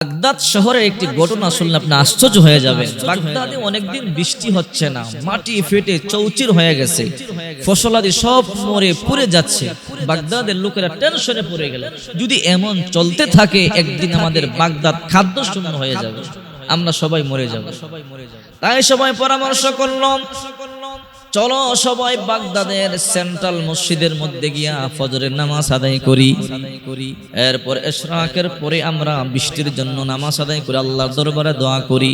Baghdad শহরের একটি ঘটনা শুনলে আপনি আশ্চর্য হয়ে যাবেন। বাগদাদে অনেকদিন বৃষ্টি হচ্ছে না, মাটি ফেটে চৌচির হয়ে গেছে, ফসলাদি সব মরে পুড়ে যাচ্ছে। বাগদাদের লোকেরা টেনশনে পড়ে গেল, যদি এমন চলতে থাকে একদিন আমাদের বাগদাদ খাদ্য শূন্য হয়ে যাবে, আমরা সবাই মরে যাব। তাই সবাই পরামর্শ করলাম, চলো সবাই বাগদাদের সেন্ট্রাল মসজিদের মধ্যে গিয়া ফজরের নামাজ আদায় করি। এরপর ইশরাকের পরে আমরা বৃষ্টির জন্য নামাজ আদায় করে আল্লাহর দরবারে দোয়া করি।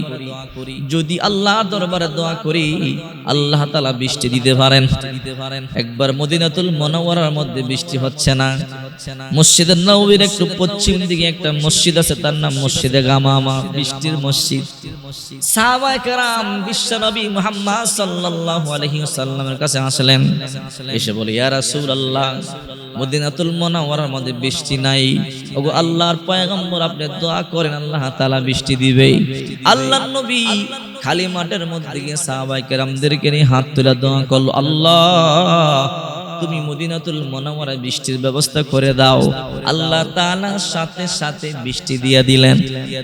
যদি আল্লাহর দরবারে দোয়া করি, আল্লাহ তাআলা বৃষ্টি দিতে পারেন। একবার মদিনাতুল মুনাওয়ারার মধ্যে বৃষ্টি হচ্ছে না, মসজিদে নববীর একটু পশ্চিম দিকে একটা মসজিদ আছে, তার নাম মসজিদে গামামা, বৃষ্টির মসজিদ। সাহাবায়ে কেরাম বিশ্বনবী মুহাম্মদ সাল্লাল্লাহু আলাইহি ওয়াসাল্লামের কাছে আসলেন, এসে বলে, ইয়া রাসূলুল্লাহ, মদিনাতুল মুনাওয়ারার মধ্যে বৃষ্টি নাই। ওগো আল্লাহর পয়গম্বর, আপনি দোয়া করেন, আল্লাহ তাআলা বৃষ্টি দিবে। আল্লাহর নবী খালি মাঠের মধ্যে গিয়ে সাহাবায়ে কেরামদেরকে নিয়ে হাত তুলে দোয়া করলো, আল্লাহ তুমি মদিনাতুল মুনাওয়ারায় বৃষ্টির ব্যবস্থা করে দাও। আল্লাহ তাআলা সাথে সাথে বৃষ্টি দিয়ে দিলেন।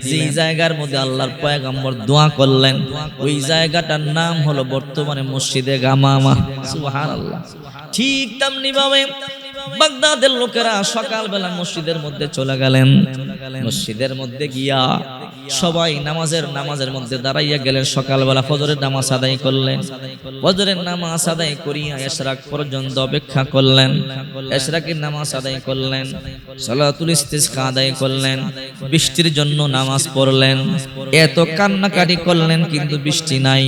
যেই জায়গার মধ্যে আল্লাহর পয়গম্বর দোয়া করলেন, ওই জায়গাটার নাম হলো বর্তমানে মসজিদে গামামা। সুবহানাল্লাহ। ঠিক তেমনি ভাবে বাগদাদের লোকেরা সকালবেলা মসজিদের মধ্যে চলে গেলেন। মসজিদের মধ্যে গিয়া সবাই নামাজের মধ্যে দাঁড়াইয়া গেলেন। সকালবেলা ফজরের নামাজ আদায় করলেন। ফজরের নামাজ আদায় করিয়া ইশরাক পর্যন্ত অপেক্ষা করলেন। ইশরাকের নামাজ আদায় করলেন, সালাতুল ইস্তিসকা আদায় করলেন, বৃষ্টির জন্য নামাজ পড়লেন। এত কান্নাকাটি করলেন, কিন্তু বৃষ্টি নাই।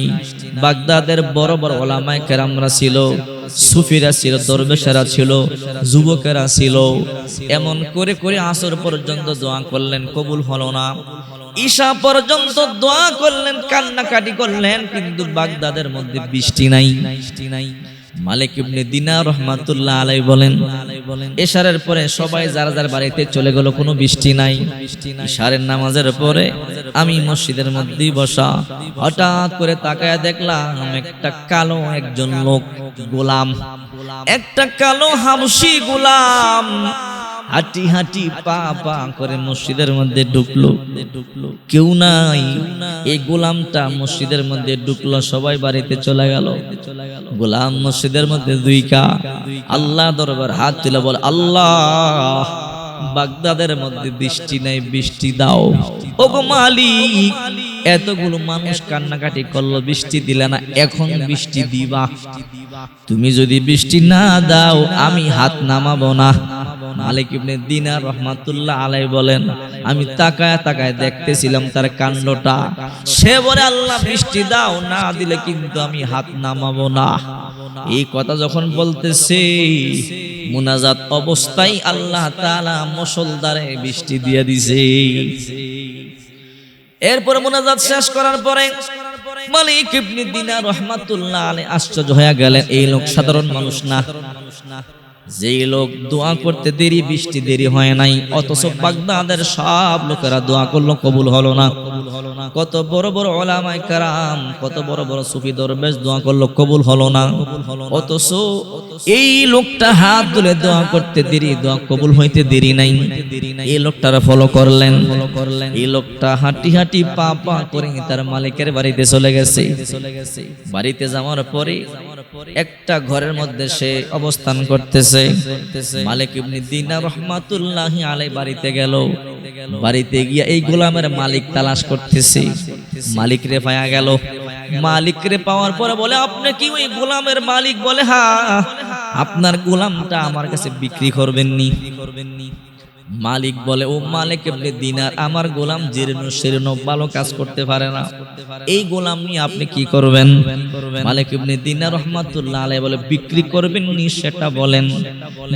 বাগদাদের বড় বড় উলামায়ে কেরামরা ছিল, সুফিরা ছিল, দরবেশেরা ছিল, যুবকেরা ছিল। এমন করে করে আসর পর্যন্ত দোয়া করলেন, কবুল হলো না। ঈশা পর্যন্ত দোয়া করলেন, কান্নাকাটি করলেন, কিন্তু বাগদাদের মধ্যে বৃষ্টি নাই। মালিক ইবনে দিনার রাহমাতুল্লাহ আলাইহি বলেন, ইশারের পরে সবাই যার যার বাড়িতে চলে গেল, কোনো বৃষ্টি নাই। ইশারের নামাজের পরে আমি মসজিদের মধ্যেই বসা, হঠাৎ করে তাকায় দেখলাম একটা কালো একজন লোক, গোলাম, একটা কালো হাবশী গোলাম হাঁটি হাঁটি পা পা করে মসজিদের মধ্যে ঢুকলো। কেউ নাই, এই গোলামটা মসজিদের মধ্যে ঢুকলো, সবাই বাড়িতে চলে গেল। গোলাম মসজিদের মধ্যে দুইকা আল্লাহ দরবার হাত তুলে বলে, আল্লাহ বাগদাদের মধ্যে বৃষ্টি নাই, বৃষ্টি দাও। ওগো মালিক, এতগুলো মানুষ কান্নাকাটি করলো, বৃষ্টি দিলে না, এখন বৃষ্টি দিবা। তুমি যদি বৃষ্টি না দাও, আমি হাত নামাবো না। মালিক ইবনে দিনার রাহমাতুল্লাহ আলাইহি বলেন, আমি তাকায় তাকায় দেখতেছিলাম তার কাণ্ডটা। সে বলে, আল্লাহ বৃষ্টি দাও, না দিলে কিন্তু আমি হাত নামাবো না। এই কথা যখন বলতেছে, মুনাজাত অবস্থায় আল্লাহ তাআলা মুষলধারে বৃষ্টি দিয়ে দিছে। এরপর মুনাজাত শেষ করার পরে মালিক ইবনে দিনার রাহমাতুল্লাহ আলাইহি আশ্চর্য হয়ে গেলেন, এই লোক সাধারণ মানুষ না। যেই লোক দোয়া করতে দেরি, বৃষ্টি দেরি হয় নাই, অথচ বাগদাদের সব লোকেরা দোয়া করলো, কবুল হলো না। কত বড় বড় উলামায়ে কেরাম, কত বড় বড় সুফি দরবেশ দোয়া করলো, কবুল হলো না। অথচ এই লোকটা হাত তুলে দোয়া করতে দেরি, দোয়া কবুল হইতে দেরি নাই। এই লোকটার ফলো করলেন। এই লোকটা হাঁটি হাঁটি পা পা করে তার মালিকের বাড়িতে চলে গেছে। বাড়িতে যাওয়ার পরে একটা ঘরের মধ্যে সে অবস্থান করতেছে। মালিক ইবনে দিনার রাহমাতুল্লাহি আলাইহি বাড়িতে গেল। বাড়িতে গিয়া এই গোলামের মালিক তালাশ করতেছে। মালিক রে পাওয়া গেল। মালিক রে পাওয়ার পরে বলে, আপনি কি ওই গোলামের মালিক? বলে, হ্যাঁ। আপনার গোলামটা আমার কাছে বিক্রি করবেন নি? মালিক বলে, ও মালিক ইবনে দিনার, আমার গোলাম জীর্ণ শীর্ণ, ভালো কাজ করতে পারে না, এই গোলাম নিয়ে আপনি কি করবেন? মালিক ইবনে দিনার রাহমাতুল্লাহ আলাইহি বলে, বিক্রি করবেন নি সেটা বলেন।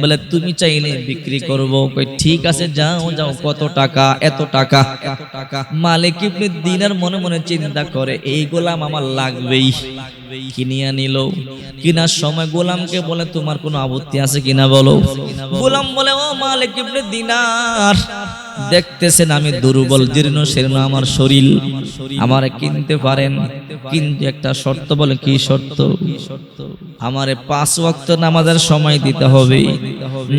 বলে, তুমি চাইলে বিক্রি করব। কই, ঠিক আছে, যাও যাও, কত টাকা? এত টাকা। মালিক ইবনে দিনার মনে মনে চিন্তা করে, এই গোলাম আমার লাগবেই। কিনিয়া নিল। কিনার সময় গোলামকে বলে, তোমার কোনো আপত্তি আছে কিনা বলো। গোলাম বলে, ও মালিক ইবনে দিনার, দেখতেছেন আমি দুর্বল জীর্ণ শীর্ণ আমার শরীর, আমারে কিনতে পারেন, কিন্তু একটা শর্ত। বলে কি শর্ত? আমারে 5 ওয়াক্ত নামাজের সময় দিতে হবে,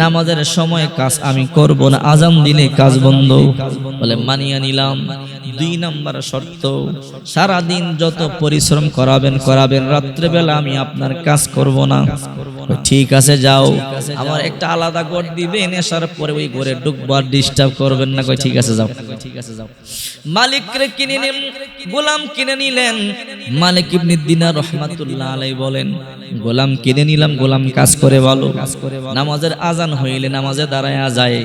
নামাজের সময় কাজ আমি করব না, আজান দিলে কাজ বন্ধ। বলে মানিয়ে নিলাম। 2 নাম্বার শর্ত, সারা দিন যত পরিশ্রম করাবেন, রাত্রেবেলা আমি আপনার কাজ করব না। ঠিক আছে যাও, আমার একটা আলাদা ঘর দিবেন, আসার পরে ওই ঘরে ঢুকবো, আর ডিস্টার্ব করবেন না। ঠিক আছে যাও। মালিকরে কিনে নিলেন, গোলাম কিনে নিলেন। মালিক ইবনে দিনার রহমাতুল্লাহ আলাইহি বলেন, গোলাম কিনে নিলাম, গোলাম কাজ করে ভালো, নামাজের আজান হইলে নামাজে দাঁড়ায়া যায়,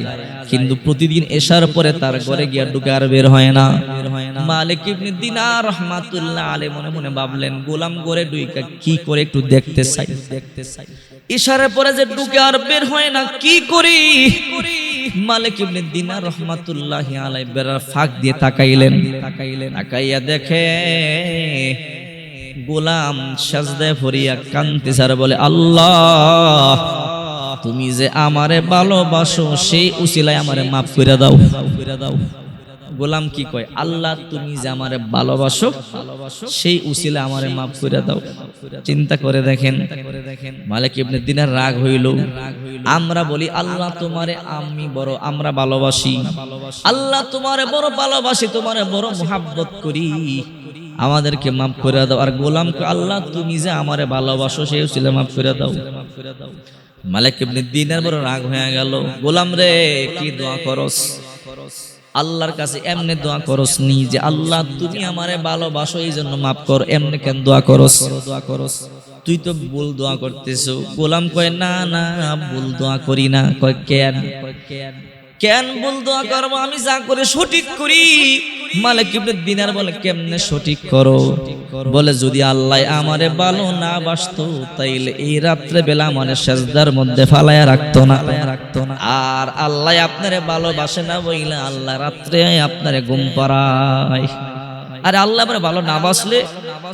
কিন্তু প্রতিদিন এশার পরে তার ঘরে গিয়া ঢুকে আর বের হয় না। মালিক ইবনে দিনার রহমাতুল্লাহ আলাইহি মনে মনে ভাবলেন, গোলাম ঘরে ঢুকে কি করে একটু দেখতে চাই। ইশারার পরে যে ঢুকে আর বের হয় না, কি করি? মালিক ইবনে দিনার রহমাতুল্লাহ আলাইহি বেড়ার ফাঁক দিয়ে তাকাইলেন, তাকাইয়া দেখে গোলাম সাজদায় পড়িয়া কাঁদতেছে আর বলে, আল্লাহ তুমি যে আমারে ভালোবাসো, সেই উসিলায় আমারে মাফ করে দাও। গোলাম কি কয়? আল্লাহ তুমি যে আমারে ভালোবাসো, সেই উসিলা আমারে মাফ করে দাও। চিন্তা করে দেখেন, মালিক ইবনে দিনার রাগ হইল। আমরা বলি আল্লাহ তোমারে আমরা ভালোবাসি, আল্লাহ তোমারে বড় ভালোবাসি, তোমারে বড় মুহাব্বত করি, আমাদেরকে মাফ করে দাও। আর গোলাম কয়, আল্লাহ তুমি যে আমারে ভালোবাসো, সেই উসিলা মাফ করে দাও। মালিক ইবনে দিনার বড় রাগ হয়ে গেল। গোলাম রে, কি দোয়া করস? আল্লাহর কাছে এমনি দোয়া করস নি যে আল্লাহ তুমি আমারে ভালোবাসো, এই জন্য মাফ কর, এমনি কেন দোয়া করস? তুই তো ভুল দোয়া করতেছো। গোলাম কয়, না না ভুল দোয়া করি না। কয় কেন? কেন ভুল দোয়া করবো? আমি যা করে সঠিক করি। মালিক ইবনে দিনার বলে, কেমনে সঠিক করো? বলে, যদি আল্লাহ আমারে ভালো না বাসতো, তাইলে এই রাত্রে বেলা আমারে সেজদার মধ্যে ফালায়া রাখতো না। আর আল্লাহ আপনারে ভালোবাসে না বইলা আল্লাহ রাত্রে আপনারে ঘুম পাড়ায়। আর আল্লাহ আমারে ভালো না বাসলে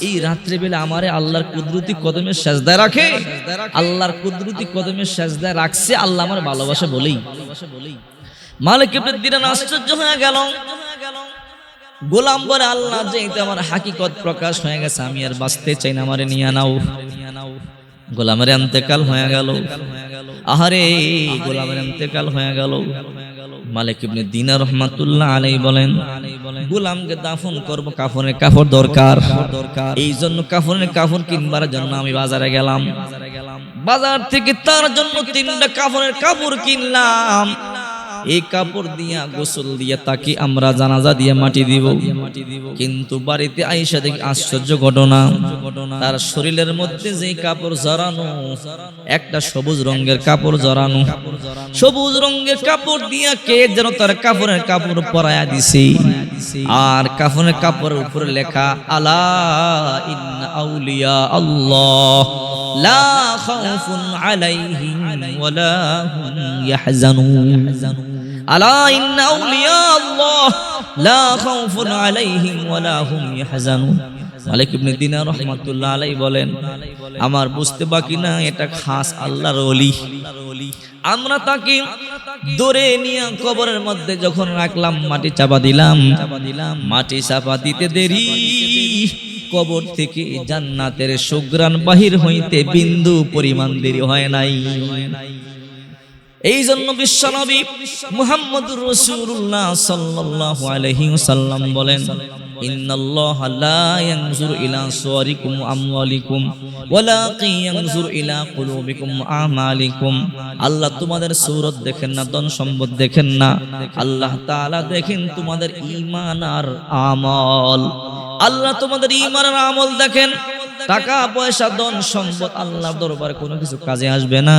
এই রাত্রে বেলা আমারে আল্লাহর কুদরতি কদমে সেজদায় রাখে। আল্লাহর কুদরতি কদমে সেজদায় রাখছে আল্লাহ আমার ভালোবাসে বলেই। মালিক ইবনে দিনার আশ্চর্য হয়ে গেল। গোলাম বলে, আল্লাহ যেহেতু আমার হাকিকত প্রকাশ হয়ে গেছে, আমি আর বাঁচতে চাই না, আমারে নিয়ে নাও। গোলামের ইন্তেকাল হয়ে গেল। আহারে, গোলামের ইন্তেকাল হয়ে গেল। মালিক ইবনে দিনার রহমাতুল্লাহ আলাইহি বলেন, গোলামকে দাফন করব, কাফনের কাপড় দরকার। এই জন্য কাফনের কাপড় কিনবার জন্য আমি বাজারে গেলাম। বাজার থেকে তার জন্য 3টা কাফনের কাপড় কিনলাম। এই কাপড় দিয়া গোসল দিয়া তাকে আমরা জানাজা দিয়ে মাটি দিব। কিন্তু বাড়িতে আইসা দেখি আশ্চর্য ঘটনা, তার শরীরের মধ্যে যে কাপড় জড়ানো, একটা সবুজ রঙের কাপড় জড়ানো। সবুজ রঙের কাপড় দিয়া কে যেন তার কাপড়ের কাপড় পরায়া দিছে। আর কাফনের কাপড়ের উপরে লেখা, আলা ইন্না আউলিয়া আল্লাহ লা খাউফুন আলাইহিম ওয়ালা হুম ইয়াহজানুন। আলা ইন্না আউলিয়া আল্লাহ লা খাউফুন আলাইহিম ওয়ালা হুম ইয়াহজানুন। মালিক ইবনে দিনার রহমাতুল্লাহ আলাইহি বলেন, আমার বুঝতে বাকি না, এটা খাস আল্লাহর ওলি। আমরা তাকে ধরে নিয়ে কবরের মধ্যে যখন রাখলাম, মাটি চাপা দিলাম। মাটি চাপা দিতে দেরি, কবর থেকে জান্নাতের সুঘ্রাণ বাহির হইতে বিন্দু পরিমাণ দেরি হয় নাই। এই জন্য বিশ্বনবী মুহাম্মদুর রাসূলুল্লাহ সাল্লাল্লাহু আলাইহি ওয়াসাল্লাম বলেন, ইন্নাল্লাহা লা ইয়ানজুরু ইলা সুওয়ারিকুম ওয়া আমওয়ালিকুম ওয়ালাকিন ইয়ানজুরু ইলা কুলুবিকুম ওয়া আমালিকুম। আল্লাহ তোমাদের সূরত দেখেন না, ধন সম্পদ দেখেন না, আল্লাহ তাআলা দেখেন তোমাদের ঈমান আর আমল। আল্লাহ তোমাদের ঈমান আর আমল দেখেন। টাকা পয়সা ধন সম্পদ আল্লাহর দরবারে কোনো কিছু কাজে আসবে না।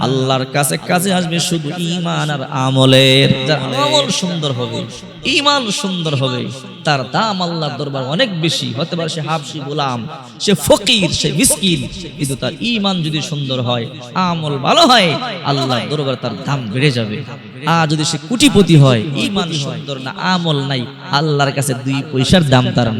আল্লাহর কাছে কাজে আসবে শুধু ঈমান আর আমলের। যার আমল সুন্দর হবে, ঈমান সুন্দর হবে, তার দাম আল্লাহর দরবারে অনেক বেশি। হতে পারে সে হাবশী গোলাম, সে ফকির, সে মিসকিন, কিন্তু তার ঈমান যদি সুন্দর হয়, আমল ভালো হয়, আল্লাহর দরবারে তার দাম বেড়ে যাবে। আর যদি সে কোটিপতি হয়, ঈমান সুন্দর না, আমল নাই, আল্লাহর কাছে 2 পয়সার দাম তার নাই।